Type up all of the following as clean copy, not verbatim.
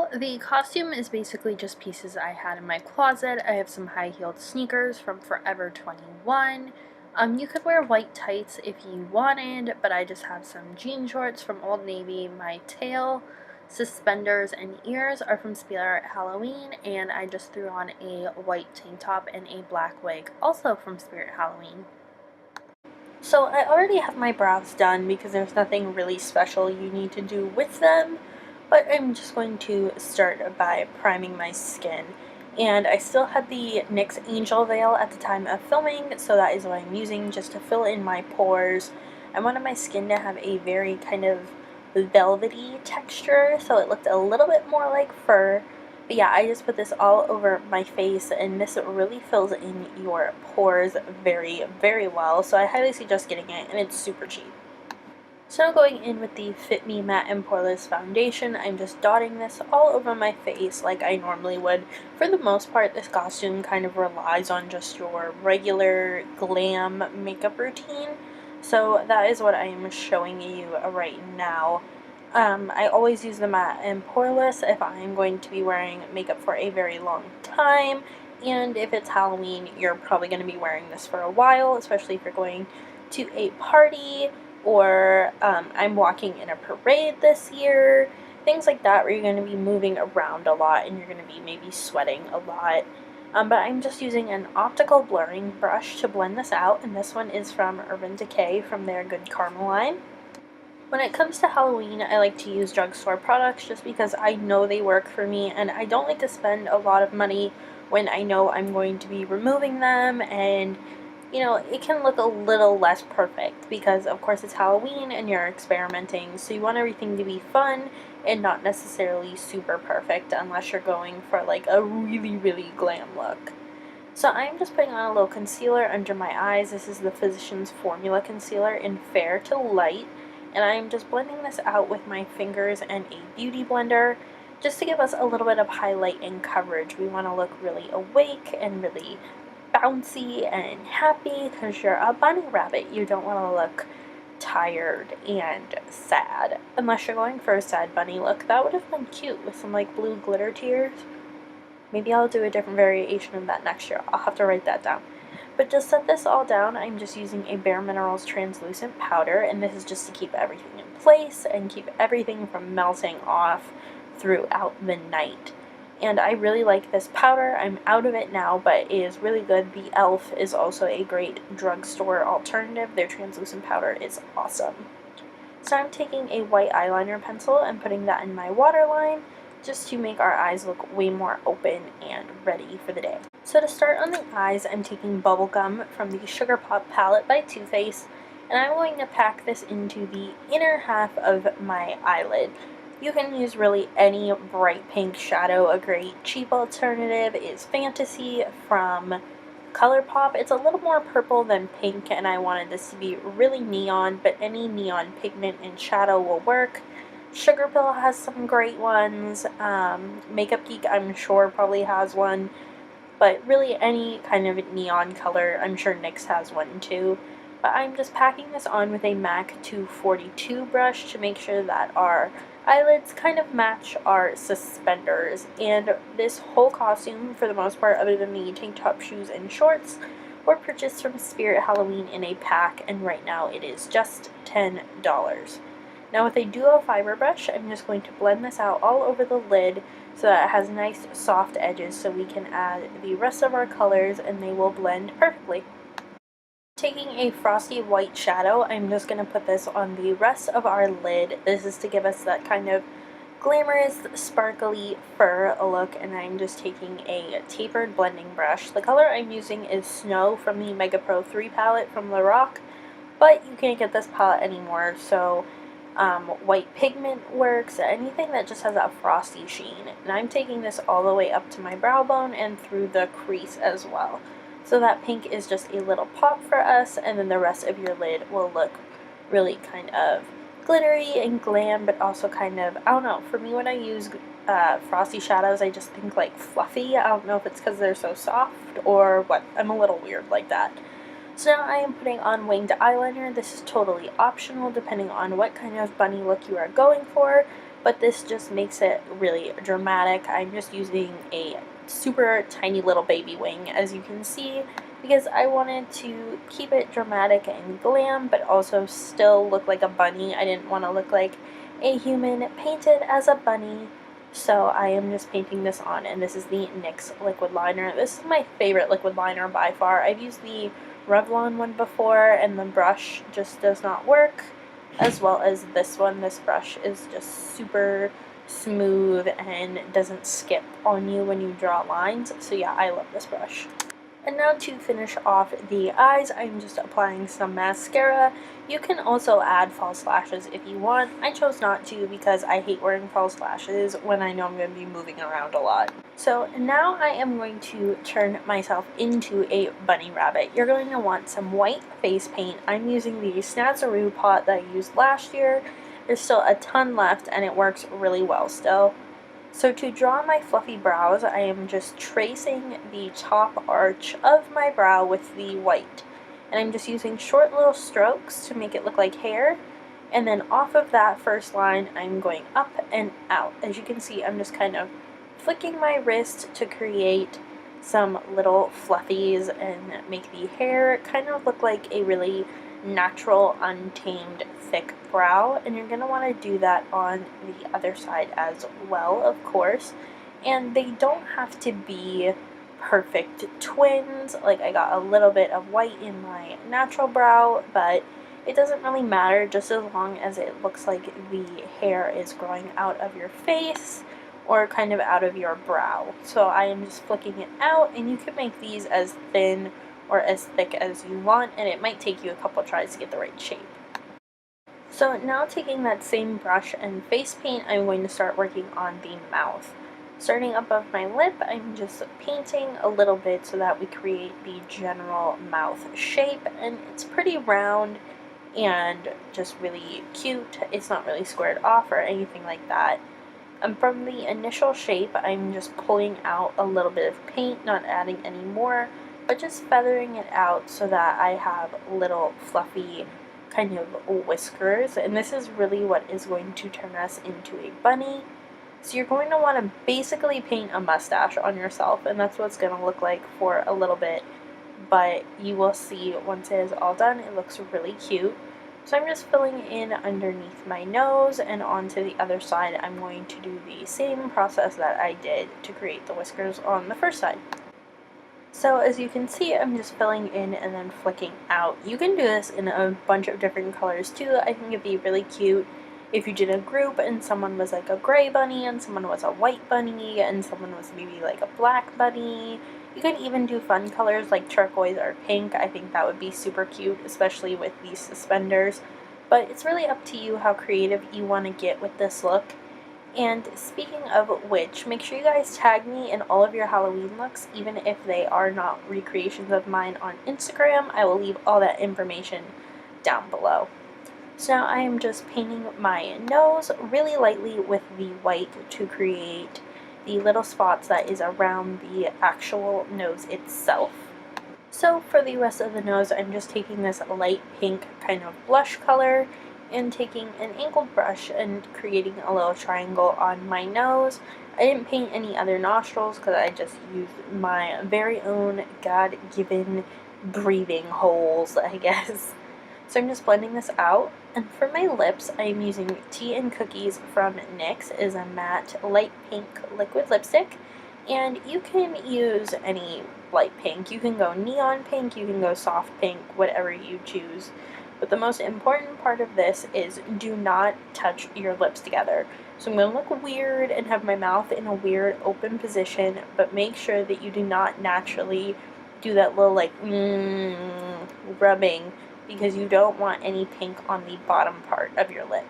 So the costume is basically just pieces I had in my closet. I have some high-heeled sneakers from Forever 21. You could wear white tights if you wanted, but I just have some jean shorts from Old Navy. My tail, suspenders, and ears are from Spirit Halloween, and I just threw on a white tank top and a black wig, also from Spirit Halloween. So I already have my brows done because there's nothing really special you need to do with them, but I'm just going to start by priming my skin. And I still had the NYX Angel Veil at the time of filming, so that is what I'm using just to fill in my pores. I wanted my skin to have a very kind of velvety texture, so it looked a little bit more like fur. But yeah, I just put this all over my face, and this really fills in your pores very, very well. So I highly suggest getting it, and it's super cheap. So going in with the Fit Me Matte and Poreless Foundation, I'm just dotting this all over my face like I normally would. For the most part, this costume kind of relies on just your regular glam makeup routine. So that is what I am showing you right now. I always use the matte and poreless if I'm going to be wearing makeup for a very long time, and if it's Halloween, you're probably going to be wearing this for a while, especially if you're going to a party, or I'm walking in a parade this year, things like that where you're going to be moving around a lot and you're going to be maybe sweating a lot. But I'm just using an optical blurring brush to blend this out, and this one is from Urban Decay from their Good Karma line. When it comes to Halloween, I like to use drugstore products just because I know they work for me, and I don't like to spend a lot of money when I know I'm going to be removing them, and you know, it can look a little less perfect because of course it's Halloween and you're experimenting, so you want everything to be fun and not necessarily super perfect unless you're going for like a really, really glam look. So I'm just putting on a little concealer under my eyes. This is the Physicians Formula Concealer in Fair to Light, and I'm just blending this out with my fingers and a beauty blender just to give us a little bit of highlight and coverage. We want to look really awake and really bouncy and happy because you're a bunny rabbit. You don't want to look tired and sad unless you're going for a sad bunny look. That would have been cute with some like blue glitter tears. Maybe I'll do a different variation of that next year. I'll have to write that down. But to set this all down, I'm just using a Bare Minerals translucent powder, and this is just to keep everything in place and keep everything from melting off throughout the night. And I really like this powder. I'm out of it now, but it is really good. The e.l.f. is also a great drugstore alternative. Their translucent powder is awesome. So I'm taking a white eyeliner pencil and putting that in my waterline just to make our eyes look way more open and ready for the day. So to start on the eyes, I'm taking Bubblegum from the Sugar Pop palette by Too Faced, and I'm going to pack this into the inner half of my eyelid. You can use really any bright pink shadow. A great cheap alternative is Fantasy from ColourPop. It's a little more purple than pink, and I wanted this to be really neon, but any neon pigment and shadow will work. Sugar Pill has some great ones. Makeup Geek, I'm sure, probably has one. But really any kind of neon color, I'm sure NYX has one too. But I'm just packing this on with a MAC 242 brush to make sure that our eyelids kind of match our suspenders. And this whole costume, for the most part, other than the tank top, shoes, and shorts, were purchased from Spirit Halloween in a pack, and right now it is just $10. Now with a duo fiber brush, I'm just going to blend this out all over the lid so that it has nice soft edges so we can add the rest of our colors and they will blend perfectly. Taking a frosty white shadow, I'm just going to put this on the rest of our lid. This is to give us that kind of glamorous, sparkly fur look, and I'm just taking a tapered blending brush. The color I'm using is Snow from the Mega Pro 3 palette from Lorac, but you can't get this palette anymore, so white pigment works, anything that just has that frosty sheen. And I'm taking this all the way up to my brow bone and through the crease as well. So that pink is just a little pop for us, and then the rest of your lid will look really kind of glittery and glam, but also kind of, I don't know, for me when I use frosty shadows, I just think like fluffy. I don't know if it's because they're so soft or what. I'm a little weird like that. So now I am putting on winged eyeliner. This is totally optional depending on what kind of bunny look you are going for, but this just makes it really dramatic. I'm just using a super tiny little baby wing, as you can see, because I wanted to keep it dramatic and glam, but also still look like a bunny. I didn't want to look like a human painted as a bunny. So I am just painting this on, and this is the NYX liquid liner. This is my favorite liquid liner by far. I've used the Revlon one before, and the brush just does not work, as well as this one. This brush is just super smooth and doesn't skip on you when you draw lines. So yeah, I love this brush. And now to finish off the eyes, I'm just applying some mascara. You can also add false lashes if you want. I chose not to because I hate wearing false lashes when I know I'm going to be moving around a lot. So now I am going to turn myself into a bunny rabbit. You're going to want some white face paint. I'm using the Snazzaroo pot that I used last year. There's still a ton left and it works really well still. So to draw my fluffy brows, I am just tracing the top arch of my brow with the white. And I'm just using short little strokes to make it look like hair. And then off of that first line, I'm going up and out. As you can see, I'm just kind of flicking my wrist to create some little fluffies and make the hair kind of look like a really natural, untamed, thick brow. And you're going to want to do that on the other side as well, of course. And they don't have to be perfect twins. Like, I got a little bit of white in my natural brow, but it doesn't really matter, just as long as it looks like the hair is growing out of your face or kind of out of your brow. So I am just flicking it out, and you can make these as thin or as thick as you want, and it might take you a couple tries to get the right shape. So now, taking that same brush and face paint, I'm going to start working on the mouth. Starting above my lip, I'm just painting a little bit so that we create the general mouth shape, and it's pretty round and just really cute. It's not really squared off or anything like that. And from the initial shape, I'm just pulling out a little bit of paint, not adding any more, but just feathering it out so that I have little fluffy kind of whiskers. And this is really what is going to turn us into a bunny. So you're going to want to basically paint a mustache on yourself, and that's what it's going to look like for a little bit. But you will see once it is all done, it looks really cute. So I'm just filling in underneath my nose, and onto the other side I'm going to do the same process that I did to create the whiskers on the first side. So as you can see, I'm just filling in and then flicking out. You can do this in a bunch of different colors too. I think it'd be really cute if you did a group and someone was like a gray bunny and someone was a white bunny and someone was maybe like a black bunny. You could even do fun colors like turquoise or pink. I think that would be super cute, especially with these suspenders. But it's really up to you how creative you want to get with this look. And speaking of which, make sure you guys tag me in all of your Halloween looks, even if they are not recreations of mine on Instagram. I will leave all that information down below. So now I am just painting my nose really lightly with the white to create the little spots that is around the actual nose itself. So for the rest of the nose, I'm just taking this light pink kind of blush color and taking an angled brush and creating a little triangle on my nose. I didn't paint any other nostrils because I just used my very own God-given breathing holes, I guess. So I'm just blending this out. And for my lips, I'm using Tea and Cookies from NYX. It is a matte light pink liquid lipstick. And you can use any light pink. You can go neon pink, you can go soft pink, whatever you choose. But the most important part of this is do not touch your lips together. So I'm going to look weird and have my mouth in a weird open position, but make sure that you do not naturally do that little like rubbing, because you don't want any pink on the bottom part of your lip.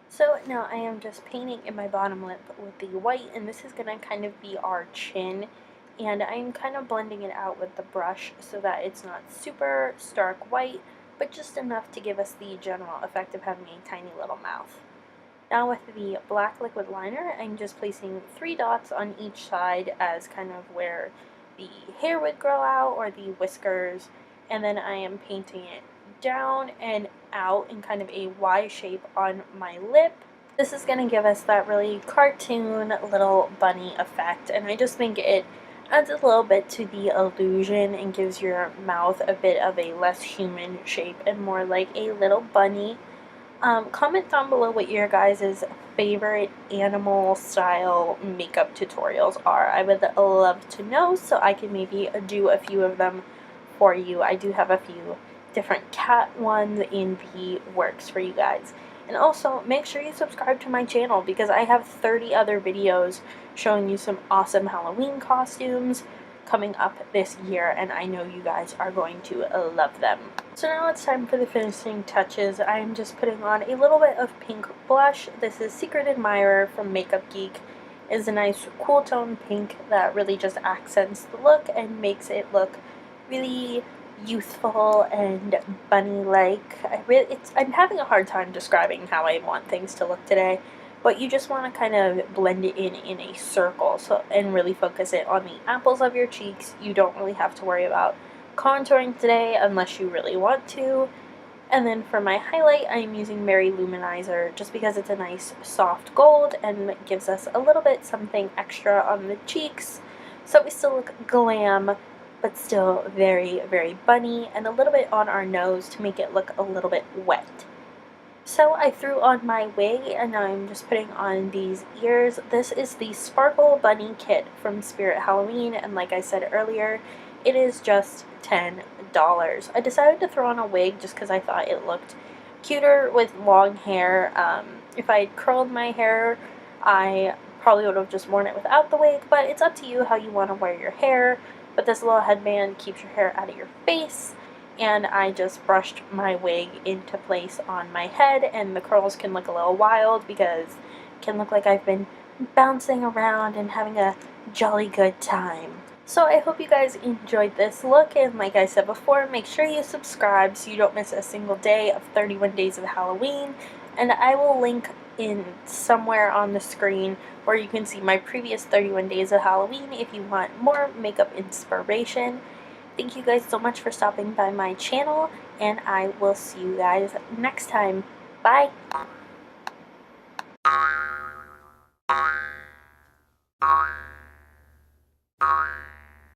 So now I am just painting in my bottom lip with the white, and this is going to kind of be our chin. And I'm kind of blending it out with the brush so that it's not super stark white, but just enough to give us the general effect of having a tiny little mouth. Now with the black liquid liner, I'm just placing 3 dots on each side as kind of where the hair would grow out or the whiskers, and then I am painting it down and out in kind of a Y shape on my lip. This is going to give us that really cartoon little bunny effect, and I just think it adds a little bit to the illusion and gives your mouth a bit of a less human shape and more like a little bunny. Comment down below what your guys' favorite animal style makeup tutorials are. I would love to know so I can maybe do a few of them for you. I do have a few different cat ones in the works for you guys. And also, make sure you subscribe to my channel because I have 30 other videos showing you some awesome Halloween costumes coming up this year, and I know you guys are going to love them. So now it's time for the finishing touches. I'm just putting on a little bit of pink blush. This is Secret Admirer from Makeup Geek. It's a nice cool tone pink that really just accents the look and makes it look really youthful and bunny-like. I'm having a hard time describing how I want things to look today, but you just want to kind of blend it in a circle and really focus it on the apples of your cheeks. You don't really have to worry about contouring today unless you really want to. And then for my highlight, I'm using Mary Luminizer just because it's a nice soft gold and gives us a little bit something extra on the cheeks so we still look glam but still very, very bunny, and a little bit on our nose to make it look a little bit wet. So I threw on my wig and now I'm just putting on these ears. This is the Sparkle Bunny Kit from Spirit Halloween, and like I said earlier, it is just $10. I decided to throw on a wig just because I thought it looked cuter with long hair. If I had curled my hair, I probably would have just worn it without the wig, but it's up to you how you want to wear your hair. But this little headband keeps your hair out of your face, and I just brushed my wig into place on my head, and the curls can look a little wild because it can look like I've been bouncing around and having a jolly good time. So I hope you guys enjoyed this look, and like I said before, make sure you subscribe so you don't miss a single day of 31 Days of Halloween, and I will link in somewhere on the screen where you can see my previous 31 Days of Halloween if you want more makeup inspiration. Thank you guys so much for stopping by my channel, and I will see you guys next time. Bye!